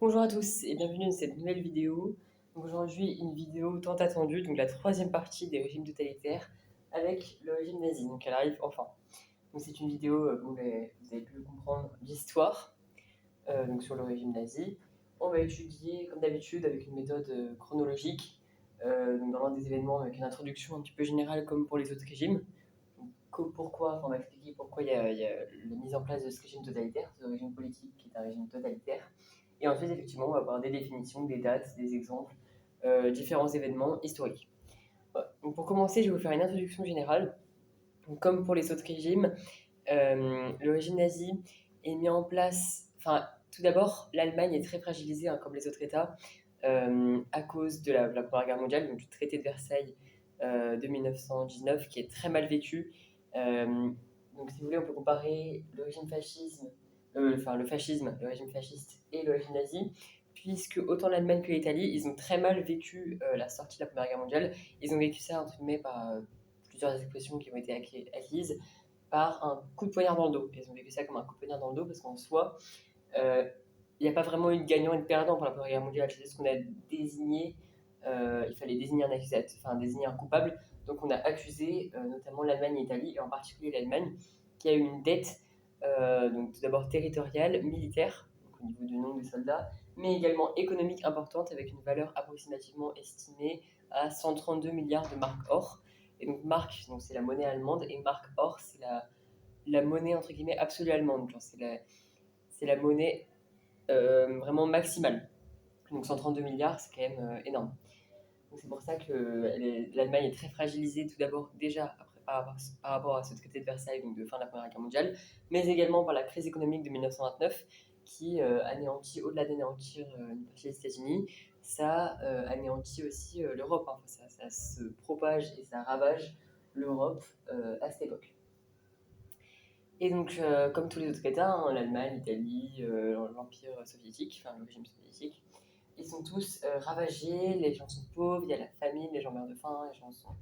Bonjour à tous et bienvenue dans cette nouvelle vidéo. Donc aujourd'hui, une vidéo tant attendue, donc la troisième partie des régimes totalitaires avec le régime nazi. Donc elle arrive enfin. Donc c'est une vidéo, vous avez pu le comprendre, d'histoire donc sur le régime nazi. On va étudier, comme d'habitude, avec une méthode chronologique, donc dans l'ordre des événements, avec une introduction un petit peu générale comme pour les autres régimes. Donc, pourquoi, enfin, on va expliquer pourquoi il y a la mise en place de ce régime totalitaire, ce régime politique qui est un régime totalitaire. Et ensuite, effectivement, on va avoir des définitions, des dates, des exemples, différents événements historiques. Voilà. Donc, pour commencer, je vais vous faire une introduction générale. Donc, comme pour les autres régimes, le régime nazi est mis en place. Enfin, tout d'abord, l'Allemagne est très fragilisée, hein, comme les autres États, à cause de la Première Guerre mondiale, donc du traité de Versailles de 1919, qui est très mal vécu. Donc, si vous voulez, on peut comparer le régime fascisme, enfin le fascisme, le régime fasciste et le régime nazi, puisque autant l'Allemagne que l'Italie, ils ont très mal vécu la sortie de la Première Guerre mondiale. Ils ont vécu ça, entre guillemets, par plusieurs expressions qui ont été acquises par un coup de poignard dans le dos. Ils ont vécu ça comme un coup de poignard dans le dos parce qu'en soi, il n'y a pas vraiment eu de gagnant et de perdant pour la Première Guerre mondiale. C'est ce qu'on a désigné. Il fallait désigner un accusateur, enfin désigner un coupable. Donc on a accusé notamment l'Allemagne et l'Italie, et en particulier l'Allemagne, qui a eu une dette, donc tout d'abord territoriale, militaire, donc au niveau du nombre de soldats, mais également économique importante, avec une valeur approximativement estimée à 132 milliards de marques or. Et donc marque, donc c'est la monnaie allemande, et marque or, c'est la monnaie entre guillemets absolue allemande. C'est la monnaie vraiment maximale. Donc 132 milliards, c'est quand même énorme. Donc c'est pour ça que l'Allemagne est très fragilisée tout d'abord déjà après, par rapport à ce traité de Versailles, donc de fin de la Première Guerre mondiale, mais également par la crise économique de 1929 qui anéantit, au-delà d'anéantir une partie des États-Unis, ça anéantit aussi l'Europe. Hein. Ça se propage et ça ravage l'Europe à cette époque. Et donc, comme tous les autres États, hein, l'Allemagne, l'Italie, l'Empire soviétique, enfin le régime soviétique, ils sont tous ravagés, les gens sont pauvres, il y a la famine, les gens meurent de faim, les gens sont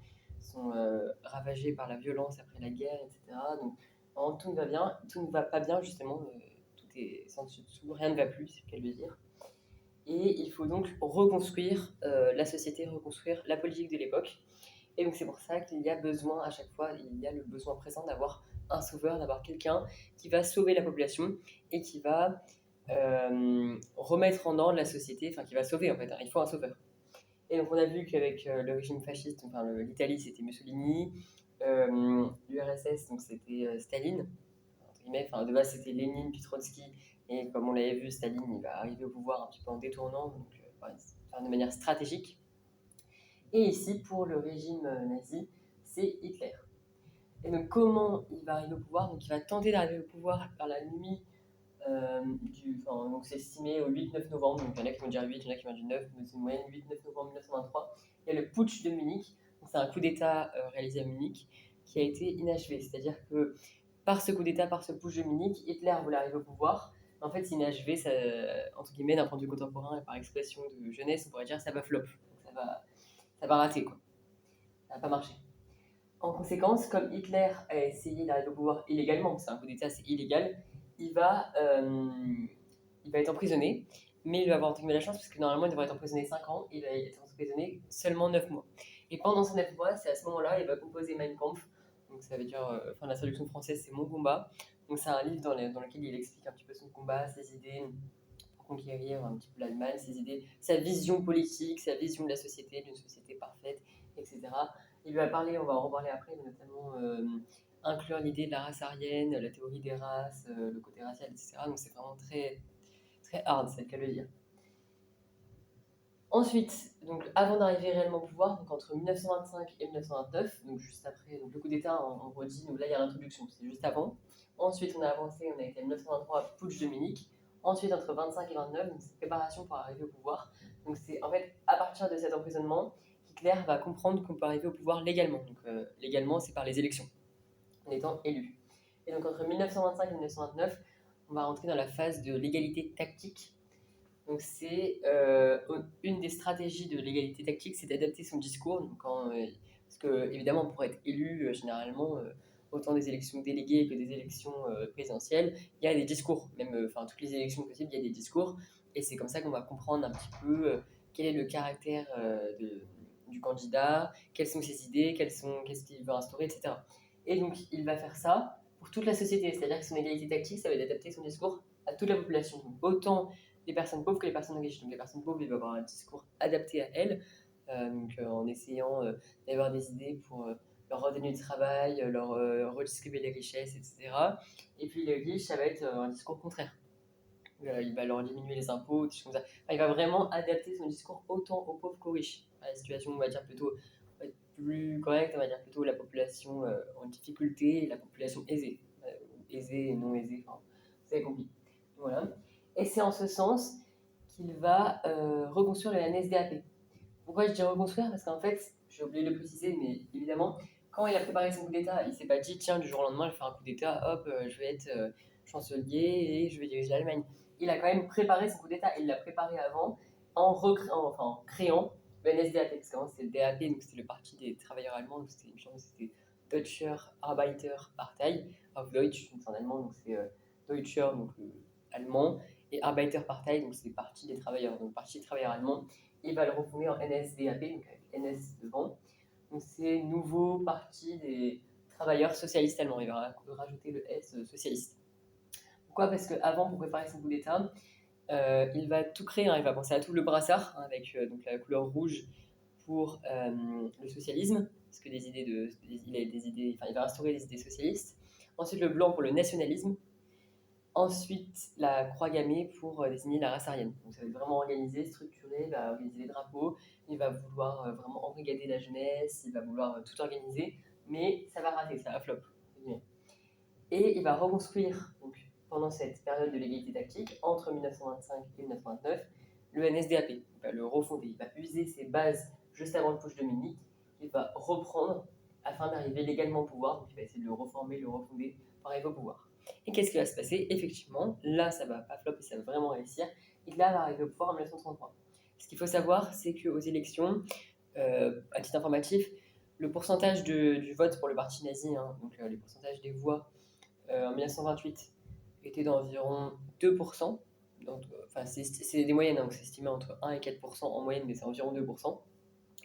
ravagés par la violence après la guerre, etc. Donc, tout ne va bien, tout ne va pas bien justement, tout est sans dessus dessous, rien ne va plus, c'est le cas de le dire. Et il faut donc reconstruire la société, reconstruire la politique de l'époque. Et donc c'est pour ça qu'il y a besoin, à chaque fois, il y a le besoin présent d'avoir un sauveur, d'avoir quelqu'un qui va sauver la population et qui va remettre en ordre la société, enfin qui va sauver en fait, hein, il faut un sauveur. Et donc on a vu qu'avec le régime fasciste, enfin l'Italie c'était Mussolini, l'URSS donc c'était Staline, entre guillemets, enfin de base c'était Lénine puis Trotsky, et comme on l'avait vu, Staline il va arriver au pouvoir un petit peu en détournant, donc de manière stratégique. Et ici pour le régime nazi, c'est Hitler. Et donc comment il va arriver au pouvoir? Donc il va tenter d'arriver au pouvoir par la nuit donc c'est estimé au 8-9 novembre, donc il y en a qui vont dire 8, il y en a qui vont dire 9, mais c'est une moyenne 8-9 novembre 1923. Il y a le putsch de Munich, c'est un coup d'État réalisé à Munich qui a été inachevé, c'est-à-dire que par ce coup d'État, par ce putsch de Munich, Hitler voulait arriver au pouvoir, mais en fait c'est inachevé, ça, entre guillemets, d'un point de vue contemporain et par expression de jeunesse, on pourrait dire ça va flop, donc ça va rater quoi, ça va pas marcher. En conséquence, comme Hitler a essayé d'arriver au pouvoir illégalement, c'est un coup d'État, c'est illégal, il va, euh, il va être emprisonné, mais il va avoir entre guillemets la chance, parce que normalement il devrait être emprisonné 5 ans, il va être emprisonné seulement 9 mois. Et pendant ces 9 mois, c'est à ce moment-là, il va composer Mein Kampf, donc ça veut dire, enfin la traduction française c'est Mon combat, donc c'est un livre dans lequel il explique un petit peu son combat, ses idées pour conquérir un petit peu l'Allemagne, ses idées, sa vision politique, sa vision de la société, d'une société parfaite, etc. Il lui a parlé, on va en reparler après, mais notamment inclure l'idée de la race aryenne, la théorie des races, le côté racial, etc. Donc c'est vraiment très, très hard, c'est le cas de le dire. Ensuite, donc avant d'arriver réellement au pouvoir, donc entre 1925 et 1929, donc juste après donc le coup d'État, on redit, donc là il y a l'introduction, c'est juste avant. Ensuite, on a avancé, on a été à 1923, putsch de Munich. Ensuite, entre 25 et 29, donc c'est préparation pour arriver au pouvoir. Donc c'est en fait à partir de cet emprisonnement qu'Hitler va comprendre qu'on peut arriver au pouvoir légalement. Donc légalement, c'est par les élections, en étant élu. Et donc entre 1925 et 1929, on va rentrer dans la phase de l'égalité tactique. Donc c'est une des stratégies de l'égalité tactique, c'est d'adapter son discours. Donc parce que évidemment pour être élu, généralement, autant des élections déléguées que des élections présidentielles, il y a des discours. Même, enfin toutes les élections possibles, il y a des discours. Et c'est comme ça qu'on va comprendre un petit peu quel est le caractère du candidat, quelles sont ses idées, qu'est-ce qu'il veut instaurer, etc. Et donc, il va faire ça pour toute la société, c'est-à-dire que son égalité tactique, ça va être d'adapter son discours à toute la population. Donc, autant les personnes pauvres que les personnes riches. Donc, les personnes pauvres, il va avoir un discours adapté à elles, en essayant d'avoir des idées pour leur redonner du travail, leur redistribuer les richesses, etc. Et puis les riches, ça va être un discours contraire. Il va leur diminuer les impôts, des choses comme ça. Enfin, il va vraiment adapter son discours autant aux pauvres qu'aux riches. La situation, on va dire plutôt plus correcte, on va dire plutôt la population en difficulté et la population aisée. Aisée et non aisée, enfin, vous avez compris. Voilà. Et c'est en ce sens qu'il va reconstruire le NSDAP. Pourquoi je dis reconstruire? Parce qu'en fait, j'ai oublié de le préciser, mais évidemment, quand il a préparé son coup d'État, il ne s'est pas dit, tiens, du jour au lendemain, je vais faire un coup d'État, hop, je vais être chancelier et je vais diriger l'Allemagne. Il a quand même préparé son coup d'État, il l'a préparé avant en créant le NSDAP, parce qu'avant c'était le DAP, donc c'était le parti des travailleurs allemands, donc c'était Deutscher Arbeiterpartei, auf Deutsch, donc c'est en allemand, donc c'est Deutscher, donc allemand, et Arbeiterpartei, donc c'est le parti des travailleurs, donc parti des travailleurs allemands. Il va le refonder en NSDAP, donc avec NS devant. Donc c'est nouveau parti des travailleurs socialistes allemands. Il va rajouter le S socialiste. Pourquoi? Parce qu'avant, pour préparer son coup d'État, il va tout créer. Il va penser à tout le brassard, avec donc la couleur rouge pour le socialisme, parce que il va instaurer des idées socialistes. Ensuite, le blanc pour le nationalisme. Ensuite, la croix gammée pour désigner la race aryenne. Donc ça va être vraiment organisé, structuré, il va organiser les drapeaux, il va vouloir vraiment embrigader la jeunesse, il va vouloir tout organiser, mais ça va rater, ça va flop. Et il va reconstruire, donc, pendant cette période de l'égalité tactique, entre 1925 et 1929, le NSDAP. Il va le refonder, il va user ses bases juste avant le push de Munich, il va reprendre afin d'arriver légalement au pouvoir, donc il va essayer de le reformer, le refonder pour arriver au pouvoir. Et qu'est-ce qui va se passer? Effectivement, là, ça va pas flop et ça va vraiment réussir. Hitler va arriver au pouvoir en 1933. Ce qu'il faut savoir, c'est qu'aux élections, à titre informatif, le pourcentage du vote pour le parti nazi, donc les pourcentages des voix en 1928 était d'environ 2%. Donc, c'est des moyennes, donc c'est estimé entre 1 et 4% en moyenne, mais c'est environ 2%.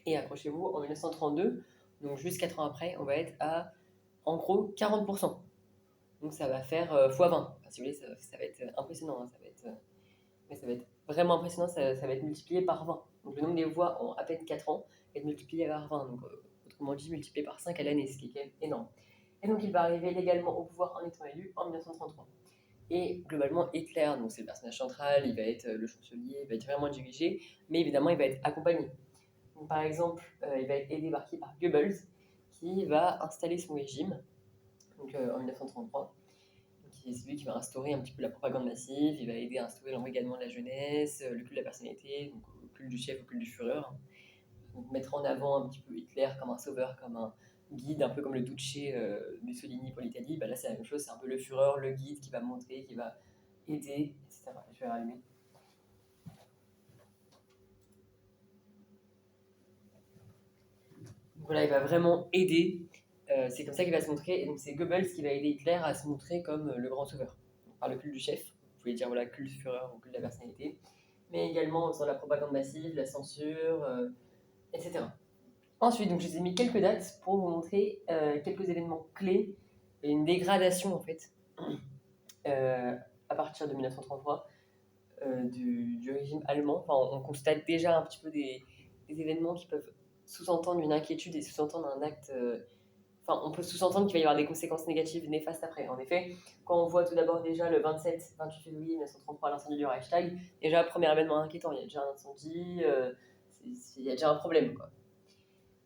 Et accrochez-vous, en 1932, donc juste 4 ans après, on va être à en gros 40%. Donc ça va faire x20. Enfin, si vous voulez, ça va être impressionnant. Ça va être vraiment impressionnant, ça va être multiplié par 20. Donc le nombre des voix en à peine 4 ans est multiplié par 20. Donc autrement dit, multiplié par 5 à l'année, ce qui est quand même énorme. Et donc il va arriver légalement au pouvoir en étant élu en 1933. Et globalement, Hitler, donc c'est le personnage central, il va être le chancelier, il va être vraiment dirigé, mais évidemment, il va être accompagné. Donc, par exemple, il va être aidé par Goebbels, qui va installer son régime donc, en 1933. C'est celui qui va instaurer un petit peu la propagande massive, il va aider à instaurer l'embrigadement de la jeunesse, le culte de la personnalité, donc le culte du chef, le culte du Führer. Donc, mettre en avant un petit peu Hitler comme un sauveur, comme un guide, un peu comme le Duce Mussolini pour l'Italie. Bah là, c'est la même chose, c'est un peu le Führer, le guide qui va montrer, qui va aider, etc. Je vais rallumer. Voilà, il va vraiment aider. C'est comme ça qu'il va se montrer. Et donc, c'est Goebbels qui va aider Hitler à se montrer comme le grand sauveur. Donc, par le culte du chef, vous pouvez dire voilà, culte du Führer ou culte de la personnalité, mais également en faisant la propagande massive, la censure, etc. Ensuite, donc, je vous ai mis quelques dates pour vous montrer quelques événements clés et une dégradation en fait à partir de 1933 du régime allemand. Enfin, on constate déjà un petit peu des événements qui peuvent sous-entendre une inquiétude et sous-entendre un acte. Enfin, on peut sous-entendre qu'il va y avoir des conséquences négatives néfastes après. En effet, quand on voit tout d'abord déjà le 27-28 février 1933 l'incendie du Reichstag, déjà premier événement inquiétant, il y a déjà un incendie, il y a déjà un problème, quoi.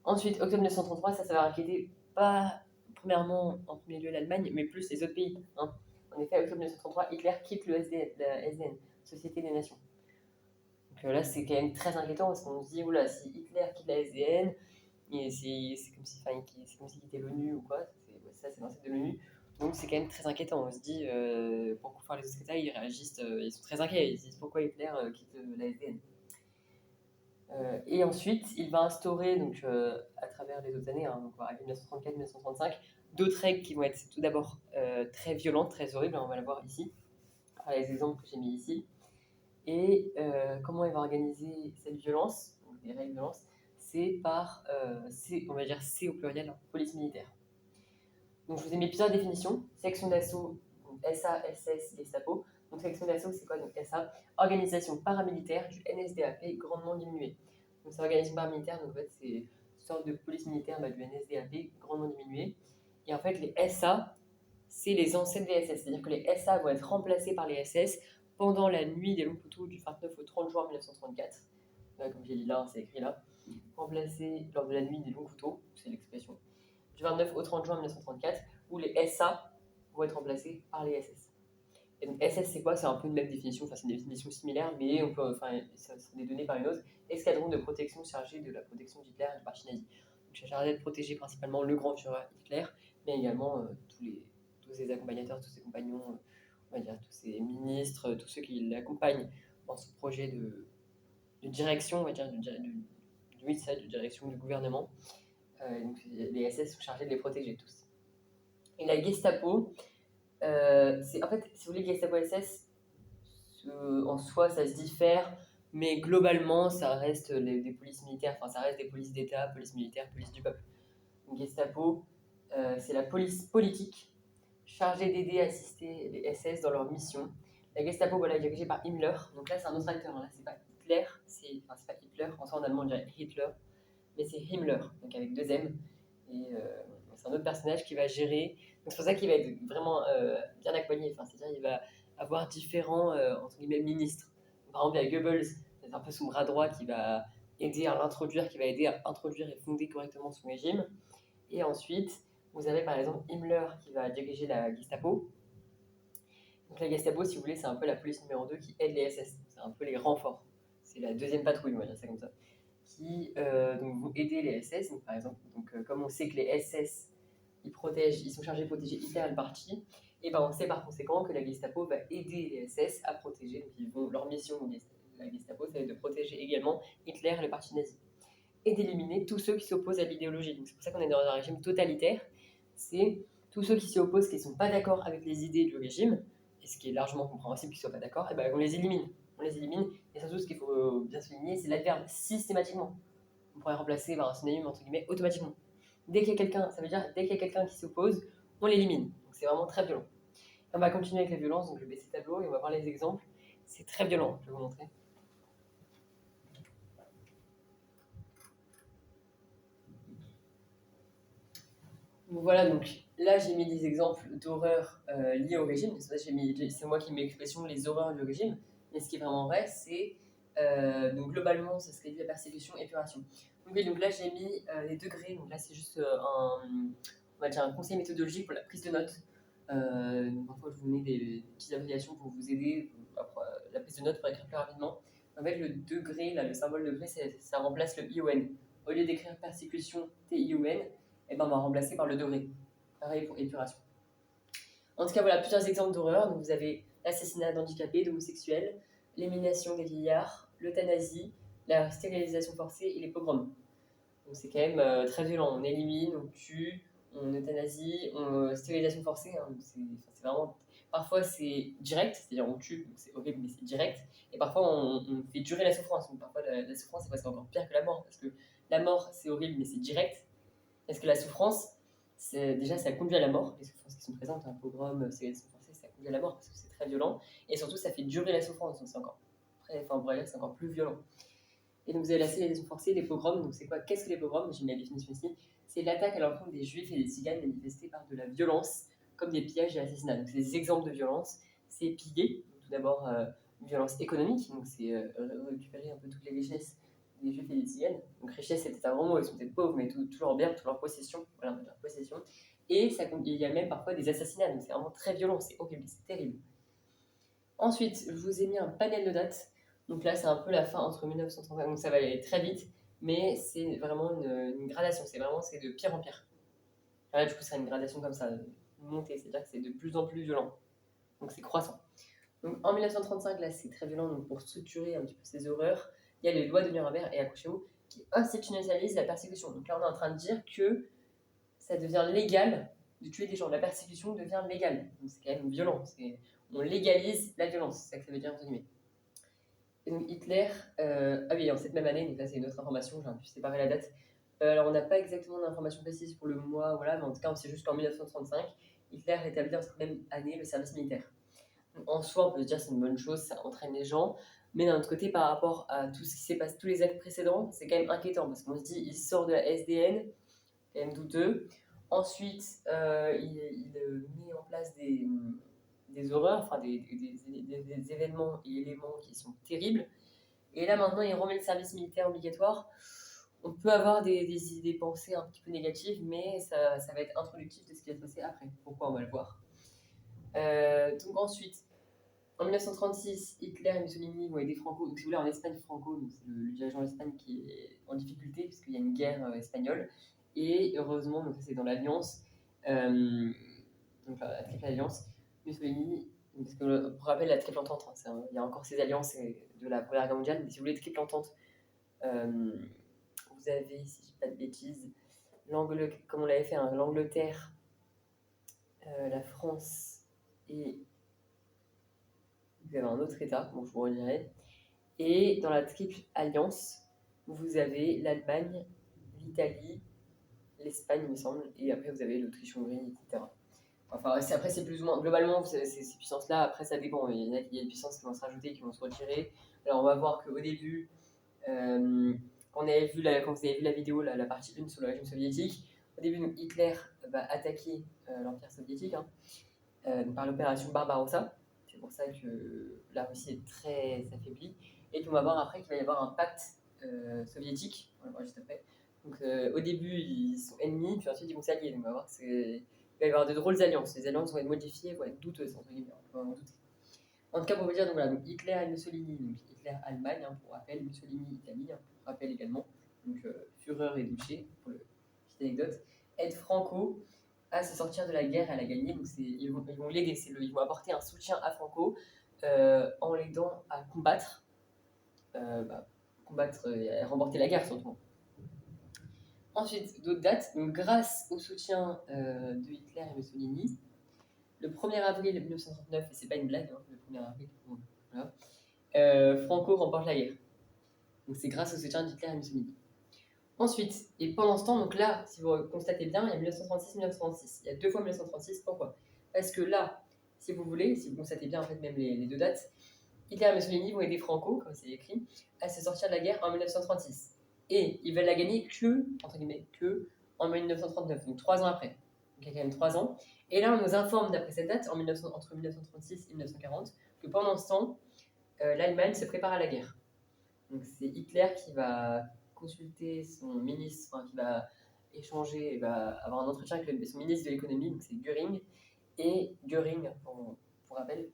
Ensuite, octobre 1933, ça va inquiéter pas premièrement en premier lieu l'Allemagne, mais plus les autres pays. En effet, octobre 1933, Hitler quitte la SDN, Société des Nations. Donc là, c'est quand même très inquiétant parce qu'on se dit, oula, si Hitler quitte la SDN, c'est comme s'il quittait l'ONU ou quoi, ça c'est l'ancêtre de l'ONU. Donc c'est quand même très inquiétant. On se dit, pourquoi les autres États ils réagissent, ils sont très inquiets, ils se disent pourquoi Hitler quitte la SDN. Et ensuite, il va instaurer, donc, à travers les autres années, donc on va arriver 1934-1935, d'autres règles qui vont être tout d'abord très violentes, très horribles, on va la voir ici, par les exemples que j'ai mis ici. Et comment il va organiser cette violence, donc les règles de violence, c'est par, on va dire C au pluriel, hein, police militaire. Donc je vous ai mis plusieurs définitions. Section d'assaut, SA, SS, Gestapo. Donc section d'assaut, c'est quoi? Donc SA, organisation paramilitaire du NSDAP grandement diminuée. Donc c'est organisation paramilitaire, donc en fait c'est une sorte de police militaire du NSDAP grandement diminuée. Et en fait les SA, c'est les ancêtres des SS. C'est-à-dire que les SA vont être remplacés par les SS pendant la nuit des longs couteaux du 29 au 30 juin 1934. Comme j'ai dit là, c'est écrit là. Remplacés lors de la nuit des longs couteaux, c'est l'expression, du 29 au 30 juin 1934, où les SA vont être remplacés par les SS. Et donc SS, c'est quoi? C'est un peu une même définition, enfin c'est une définition similaire, mais on peut, enfin, ça sont des données par une autre. Escadron de protection chargé de la protection d'Hitler et du parti nazi. Donc c'est chargé de protéger principalement le grand Führer Hitler, mais également tous ses accompagnateurs, tous ses compagnons, on va dire tous ses ministres, tous ceux qui l'accompagnent dans ce projet de direction, on va dire, de direction du gouvernement. Donc les SS sont chargés de les protéger tous. Et la Gestapo, c'est en fait, si vous voulez, Gestapo SS, en soi, ça se diffère, mais globalement, ça reste des polices militaires, enfin, ça reste des polices d'État, police militaire, police du peuple. Donc, Gestapo, c'est la police politique chargée d'aider et assister les SS dans leur mission. La Gestapo, voilà, est dirigée par Himmler. Donc là, c'est un autre acteur. Là, c'est pas Hitler, c'est pas Hitler. En soi, en allemand, on dirait Hitler, mais c'est Himmler, donc avec deux M. Et c'est un autre personnage qui va gérer. Donc c'est pour ça qu'il va être vraiment bien accompagné. Enfin, c'est-à-dire qu'il va avoir différents entre guillemets ministres. Par exemple, il y a Goebbels, c'est un peu son bras droit qui va aider à l'introduire, qui va aider à introduire et fonder correctement son régime. Et ensuite, vous avez par exemple Himmler qui va diriger la Gestapo. Donc la Gestapo, si vous voulez, c'est un peu la police numéro 2 qui aide les SS. C'est un peu les renforts. C'est la deuxième patrouille, on va dire ça comme ça. Qui donc, vont aider les SS. Donc, par exemple, comme on sait que les SS ils sont chargés de protéger Hitler et le parti, et ben on sait par conséquent que la Gestapo va aider les SS à protéger. Donc leur mission, la Gestapo, ça va être de protéger également Hitler et le parti nazi. Et d'éliminer tous ceux qui s'opposent à l'idéologie. Donc c'est pour ça qu'on est dans un régime totalitaire. C'est tous ceux qui s'y opposent, qui ne sont pas d'accord avec les idées du régime, et ce qui est largement compréhensible qu'ils ne soient pas d'accord, et ben on les élimine. On les élimine, et surtout ce qu'il faut bien souligner, c'est l'adverbe systématiquement. On pourrait remplacer par un synonyme entre guillemets automatiquement. Dès qu'il y a quelqu'un, ça veut dire dès qu'il y a quelqu'un qui s'oppose, on l'élimine. Donc c'est vraiment très violent. On va continuer avec la violence, donc je vais baisser le tableau et on va voir les exemples. C'est très violent, je vais vous montrer. Donc voilà, donc là j'ai mis des exemples d'horreurs liées au régime. C'est moi qui mets l'expression les horreurs du régime. Mais ce qui est vraiment vrai, c'est donc globalement, ça serait la persécution, épuration. Donc là j'ai mis les degrés. Donc là c'est juste on va dire un conseil méthodologique pour la prise de notes. Parfois je vous mets des petites abréviations pour vous aider la prise de notes pour écrire plus rapidement. En fait le degré, là, le symbole degré, ça remplace le ION. Au lieu d'écrire persécution TION, et ben on va remplacer par le degré. Pareil pour épuration. En tout cas, voilà plusieurs exemples d'horreur. Donc vous avez l'assassinat d'handicapés, d'homosexuels, l'élimination des vieillards, l'euthanasie, la stérilisation forcée et les pogroms. Donc c'est quand même très violent. On élimine, on tue, on euthanasie, stérilisation forcée. Hein, c'est vraiment. Parfois c'est direct, c'est-à-dire on tue, c'est horrible, mais c'est direct. Et parfois on fait durer la souffrance. Donc parfois la souffrance c'est presque encore pire que la mort, parce que la mort c'est horrible, mais c'est direct. Parce que la souffrance, déjà, ça conduit à la mort. Les souffrances qui sont présentes, un pogrom, c'est forcée, ça conduit à la mort parce que c'est très violent. Et surtout, ça fait durer la souffrance. Donc, c'est encore, on pourrait dire que c'est encore plus violent. Et donc, vous avez la stérilisation forcée, les pogroms. Donc, c'est quoi? Qu'est-ce que les pogroms? J'ai mis la définition ici. C'est l'attaque à l'encontre des juifs et des tziganes manifestée par de la violence, comme des pillages et assassinats. Donc, c'est des exemples de violence. C'est piller. Tout d'abord, une violence économique. Donc, c'est récupérer un peu toutes les richesses des juifs et des tziganes. Donc richesse c'est peut-être un grand mot, ils sont peut-être pauvres, mais tout leur bien, toute leur possession. Voilà, on va dire possession. Et il y a même parfois des assassinats, donc c'est vraiment très violent, c'est horrible, c'est terrible. Ensuite, je vous ai mis un panel de dates. Donc là, c'est un peu la fin entre 1935, donc ça va aller très vite, mais c'est vraiment une gradation, c'est de pire en pire. Là, du coup, c'est une gradation comme ça, une montée, c'est-à-dire que c'est de plus en plus violent. Donc c'est croissant. Donc en 1935, là, c'est très violent, donc pour structurer un petit peu ces horreurs, il y a les lois de Nuremberg, et accrochez-vous, qui institutionnalisent la persécution. Donc là, on est en train de dire que ça devient légal de tuer des gens. La persécution devient légale. Donc c'est quand même violent. On légalise la violence, c'est ça que ça veut dire, entre guillemets. Et donc Hitler, ah oui, en cette même année, donc là c'est une autre information, j'ai un peu séparé la date. Alors on n'a pas exactement d'informations précises pour le mois, voilà, mais en tout cas on sait juste qu'en 1935, Hitler établit en cette même année le service militaire. Donc, en soi, on peut se dire que c'est une bonne chose, ça entraîne les gens, mais d'un autre côté, par rapport à tout ce qui s'est passé, tous les actes précédents, c'est quand même inquiétant parce qu'on se dit, il sort de la SDN, quand même douteux. Ensuite, il met en place des horreurs, enfin des événements et éléments qui sont terribles. Et là, maintenant, il remet le service militaire obligatoire. On peut avoir des pensées un petit peu négatives, mais ça va être introductif de ce qui va se passer après. Pourquoi on va le voir. Donc ensuite, en 1936, Hitler et Mussolini vont aider Franco. Donc si vous voulez, en Espagne, Franco, donc c'est le dirigeant d'Espagne qui est en difficulté puisqu'il y a une guerre espagnole. Et heureusement, donc ça c'est dans l'Alliance, donc la Triple Alliance, Mussolini, parce que pour rappel, la Triple Entente, hein, il y a encore ces alliances de la Première Guerre mondiale, mais si vous voulez, Triple Entente, vous avez, si je ne dis pas de bêtises, comme on l'avait fait, hein, l'Angleterre, la France et vous avez un autre État, bon, je vous redirai. Et dans la Triple Alliance, vous avez l'Allemagne, l'Italie, l'Espagne, il me semble, et après vous avez l'Autriche-Hongrie, etc. Enfin, après, c'est plus ou moins. Globalement, ces puissances-là, après, ça dépend. Il y a des puissances qui vont se rajouter, qui vont se retirer. Alors, on va voir qu'au début, quand vous avez vu la vidéo, la partie 1 sur le régime soviétique, au début, donc, Hitler va attaquer l'Empire soviétique par l'opération Barbarossa. C'est pour ça que la Russie est très affaiblie. Et puis, on va voir après qu'il va y avoir un pacte soviétique. On va voir juste après. Donc, au début, ils sont ennemis, puis ensuite, ils vont s'allier. Donc, on va voir que il va y avoir de drôles alliances. Les alliances vont être modifiées, vont être douteuses, entre guillemets. On peut en douter. En tout cas, pour vous dire, donc voilà, donc Hitler et Mussolini, donc Hitler Allemagne, hein, pour rappel, Mussolini Italie, hein, pour rappel également, donc Führer et Duce, pour le petite anecdote, aide Franco à se sortir de la guerre et à la gagner. Donc ils vont l'aider, ils vont apporter un soutien à Franco en l'aidant à combattre, et à remporter la guerre surtout. Ensuite, d'autres dates, donc grâce au soutien de Hitler et Mussolini, le 1er avril 1939, et c'est pas une blague, hein, le 1er avril, voilà, Franco remporte la guerre. Donc c'est grâce au soutien d'Hitler et Mussolini. Ensuite, et pendant ce temps, donc là, si vous constatez bien, il y a 1936-1936. Il y a 2 fois 1936, pourquoi? Parce que là, si vous voulez, si vous constatez bien en fait même les deux dates, Hitler et Mussolini vont aider Franco, comme c'est écrit, à se sortir de la guerre en 1936. Et ils veulent la gagner que, entre guillemets, que en 1939, donc 3 ans après. Donc il y a quand même 3 ans. Et là, on nous informe, d'après cette date, entre 1936 et 1940, que pendant ce temps, l'Allemagne se prépare à la guerre. Donc c'est Hitler qui va consulter son ministre, enfin, qui va échanger, et va avoir un entretien avec son ministre de l'économie, donc c'est Göring, et Göring, pour rappel,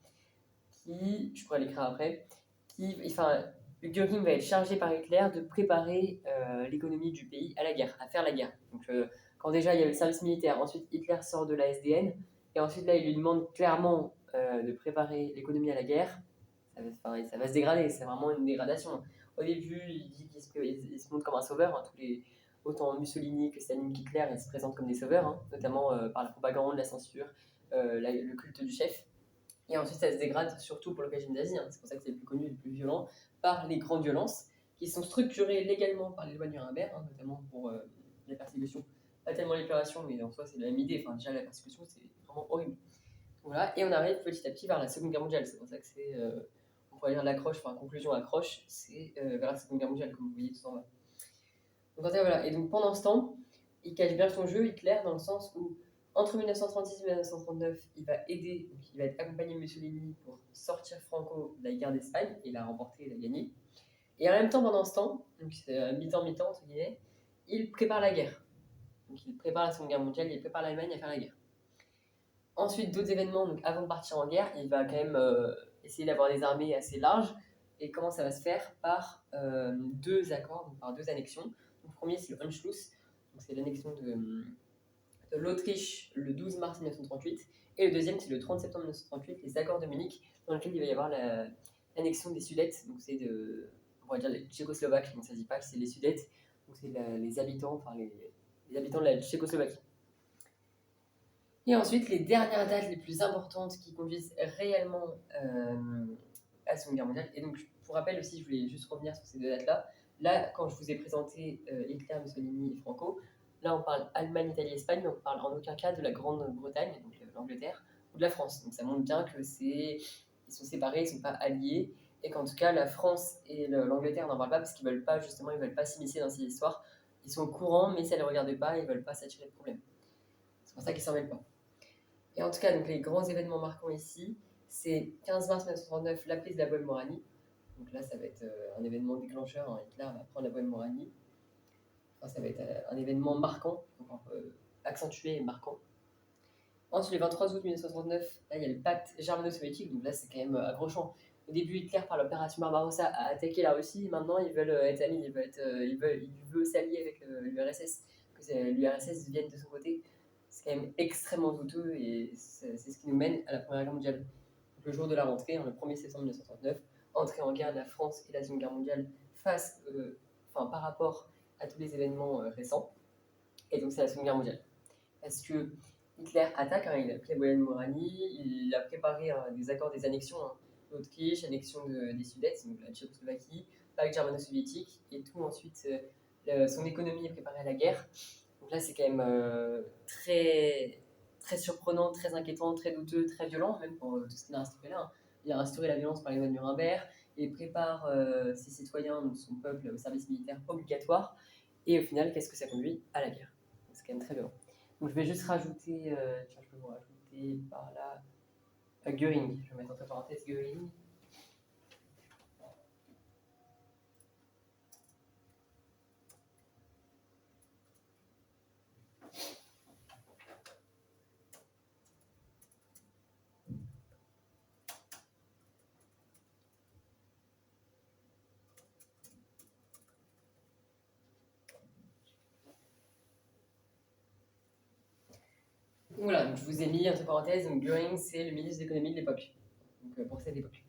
qui, je pourrais l'écrire après, Göring va être chargé par Hitler de préparer l'économie du pays à la guerre, à faire la guerre. Donc quand déjà il y avait le service militaire, ensuite Hitler sort de la SDN, et ensuite là il lui demande clairement de préparer l'économie à la guerre. Ça va se dégrader, c'est vraiment une dégradation. Au début, il dit qu'il se montre comme un sauveur, hein, autant Mussolini que Staline qu'Hitler, ils se présentent comme des sauveurs, hein, notamment par la propagande, la censure, le culte du chef. Et ensuite, ça se dégrade surtout pour le régime d'Asie, hein, c'est pour ça que c'est le plus connu, le plus violent, par les grandes violences qui sont structurées légalement par les lois Nuremberg, hein, notamment pour la persécution. Pas tellement l'épuration, mais en soi, c'est la même idée. Enfin, déjà, la persécution, c'est vraiment horrible. Voilà, et on arrive petit à petit vers la Seconde Guerre mondiale. C'est pour ça que c'est, on pourrait dire l'accroche, enfin conclusion accroche, c'est vers la Seconde Guerre mondiale, comme vous voyez tout en bas. Donc voilà, et donc pendant ce temps, il cache bien son jeu, Hitler, dans le sens où entre 1936 et 1939, il va aider, donc il va être accompagné de Mussolini pour sortir Franco de la guerre d'Espagne et la remporter et la gagner. Et en même temps, pendant ce temps, donc c'est mi-temps, entre guillemets, il prépare la guerre. Donc il prépare la Seconde Guerre mondiale, il prépare l'Allemagne à faire la guerre. Ensuite, d'autres événements, donc avant de partir en guerre, il va quand même essayer d'avoir des armées assez larges. Et comment ça va se faire? Par 2 accords, donc par 2 annexions. Donc, le premier, c'est le Anschluss, donc c'est l'annexion de l'Autriche le 12 mars 1938. Et le deuxième, c'est le 30 septembre 1938, les accords de Munich, dans lesquels il va y avoir l'annexion des Sudètes. Donc c'est on va dire les Tchécoslovaques, donc ça ne dit pas que c'est les Sudètes, donc c'est les habitants, enfin les habitants de la Tchécoslovaquie. Et ensuite, les dernières dates les plus importantes qui conduisent réellement à la Seconde Guerre mondiale. Et donc, pour rappel aussi, je voulais juste revenir sur ces deux dates-là. Là, quand je vous ai présenté Hitler, Mussolini et Franco, là, on parle Allemagne, Italie, Espagne, mais on parle en aucun cas de la Grande-Bretagne, donc l'Angleterre, ou de la France. Donc, ça montre bien que ils sont séparés, ils ne sont pas alliés, et qu'en tout cas, la France et l'Angleterre n'en parlent pas parce qu'ils veulent pas, justement, ils veulent pas s'immiscer dans ces histoires. Ils sont au courant, mais ça ne les regarde pas, ils veulent pas s'attirer de problème. C'est pour ça qu'ils s'en mêlent pas. Et en tout cas, donc, les grands événements marquants ici, c'est 15 mars 1939, la prise de la Bohème-Moranie. Donc là, ça va être un événement déclencheur. Hein. Hitler va prendre la Bohème-Moranie. Enfin, ça va être un événement marquant, donc accentué et marquant. Ensuite, le 23 août 1939, là, il y a le pacte germano-soviétique. Donc là, c'est quand même à gros champ. Au début, Hitler, par l'opération Barbarossa, a attaqué la Russie. Maintenant, ils veulent être amis. Il veut s'allier avec l'URSS. Que l'URSS vienne de son côté. C'est quand même extrêmement douteux et c'est ce qui nous mène à la Première Guerre mondiale. Donc, le jour de la rentrée, le 1er septembre 1939, entrée en guerre de la France et la Seconde Guerre mondiale par rapport à tous les événements récents. Et donc, c'est la Seconde Guerre mondiale. Parce que Hitler attaque, hein, il a pris la Bohème-Moranie, il a préparé des accords des annexions, hein, l'Autriche, annexion des Sudètes, donc la Tchécoslovaquie, pacte germano-soviétique, et tout ensuite, son économie est préparée à la guerre. Donc là, c'est quand même très, très surprenant, très inquiétant, très douteux, très violent, même pour tout ce qu'il a instauré là. Hein. Il a instauré la violence par les lois de Nuremberg, et prépare ses citoyens, donc son peuple, au service militaire obligatoire, et au final, qu'est-ce que ça conduit? À la guerre. Donc c'est quand même très violent. Donc je vais juste rajouter, tiens, je peux vous rajouter par là, Göring. Je vais mettre entre parenthèses Göring. Voilà, donc je vous ai mis entre parenthèses, donc Göring, c'est le ministre de l'économie de l'époque, donc pour cette époque.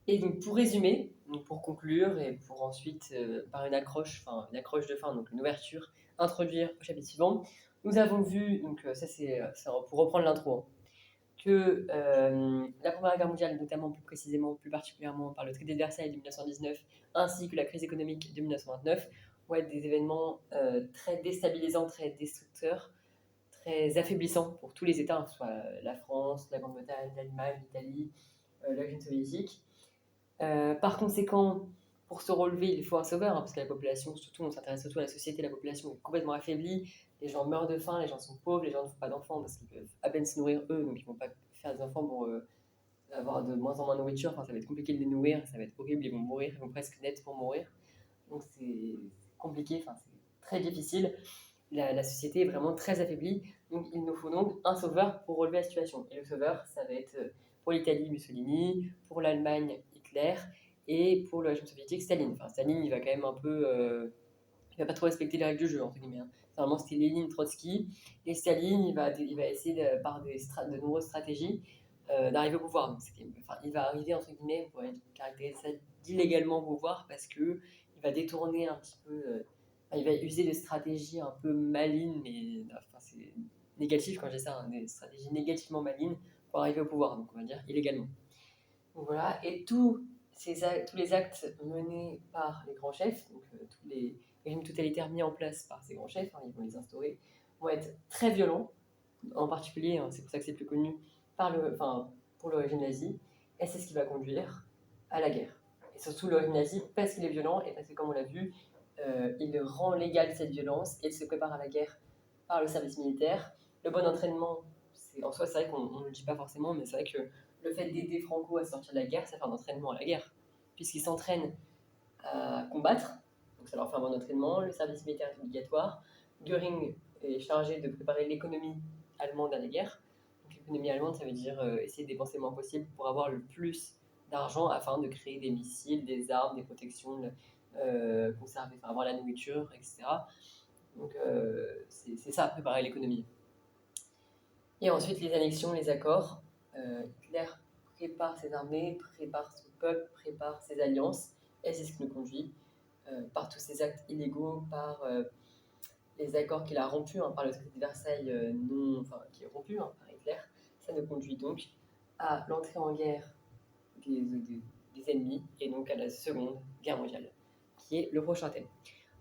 Et donc pour résumer, donc pour conclure et pour ensuite, par une accroche de fin, donc une ouverture, introduire au chapitre suivant, nous avons vu, donc ça c'est pour reprendre l'intro, hein, que la Première Guerre mondiale, notamment plus précisément, plus particulièrement par le traité de Versailles de 1919, ainsi que la crise économique de 1929, vont être des événements très déstabilisants, très destructeurs, très affaiblissant pour tous les États, soit la France, la Grande-Bretagne, l'Allemagne, l'Italie, l'Union soviétique. Par conséquent, pour se relever, il faut un sauveur, hein, parce que la population, surtout, on s'intéresse surtout à la société, la population est complètement affaiblie, les gens meurent de faim, les gens sont pauvres, les gens ne font pas d'enfants parce qu'ils peuvent à peine se nourrir eux, donc ils ne vont pas faire des enfants pour avoir de moins en moins de nourriture, enfin, ça va être compliqué de les nourrir, ça va être horrible, ils vont mourir, ils vont presque naître pour mourir. Donc c'est compliqué, enfin, c'est très difficile. La société est vraiment très affaiblie, donc il nous faut donc un sauveur pour relever la situation. Et le sauveur, ça va être pour l'Italie Mussolini, pour l'Allemagne Hitler, et pour le régime soviétique Staline. Enfin, Staline, il va quand même un peu, il va pas trop respecter les règles du jeu entre guillemets. Hein. Normalement, c'était Lénine, Trotsky, et Staline, il va essayer par de nombreuses stratégies d'arriver au pouvoir. Donc, il va arriver entre guillemets, on pourrait caractériser ça d'illégalement au pouvoir parce que il va détourner un petit peu. Il va user des stratégies un peu malines, mais enfin, c'est négatif quand j'ai ça, hein, des stratégies négativement malines pour arriver au pouvoir, donc on va dire illégalement. Donc voilà, et tous les actes menés par les grands chefs, donc tous les régimes totalitaires mis en place par ces grands chefs, hein, ils vont les instaurer, vont être très violents, en particulier, hein, c'est pour ça que c'est plus connu, pour le régime nazi, et c'est ce qui va conduire à la guerre. Et surtout le régime nazi parce qu'il est violent et parce que, comme on l'a vu, il rend légale cette violence et il se prépare à la guerre par le service militaire. Le bon entraînement, en soi, c'est vrai qu'on ne le dit pas forcément, mais c'est vrai que le fait d'aider Franco à sortir de la guerre, ça fait un entraînement à la guerre, puisqu'ils s'entraînent à combattre, donc ça leur fait un bon entraînement, le service militaire est obligatoire. Göring est chargé de préparer l'économie allemande à la guerre. Donc l'économie allemande, ça veut dire essayer de dépenser le moins possible pour avoir le plus d'argent afin de créer des missiles, des armes, des protections, conserver, avoir la nourriture, etc. Donc c'est ça, préparer l'économie. Et ensuite les annexions, les accords. Hitler prépare ses armées, prépare son peuple, prépare ses alliances, et c'est ce qui nous conduit par tous ces actes illégaux, par les accords qu'il a rompus, hein, par le traité de Versailles qui est rompu par Hitler. Ça nous conduit donc à l'entrée en guerre ennemis, et donc à la Seconde Guerre mondiale, qui est le prochain thème.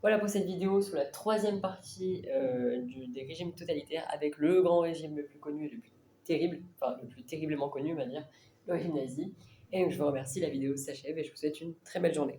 Voilà pour cette vidéo sur la troisième partie des régimes totalitaires, avec le grand régime le plus connu et le plus terrible, enfin le plus terriblement connu, on va dire, le régime nazi. Et donc je vous remercie, la vidéo s'achève et je vous souhaite une très belle journée.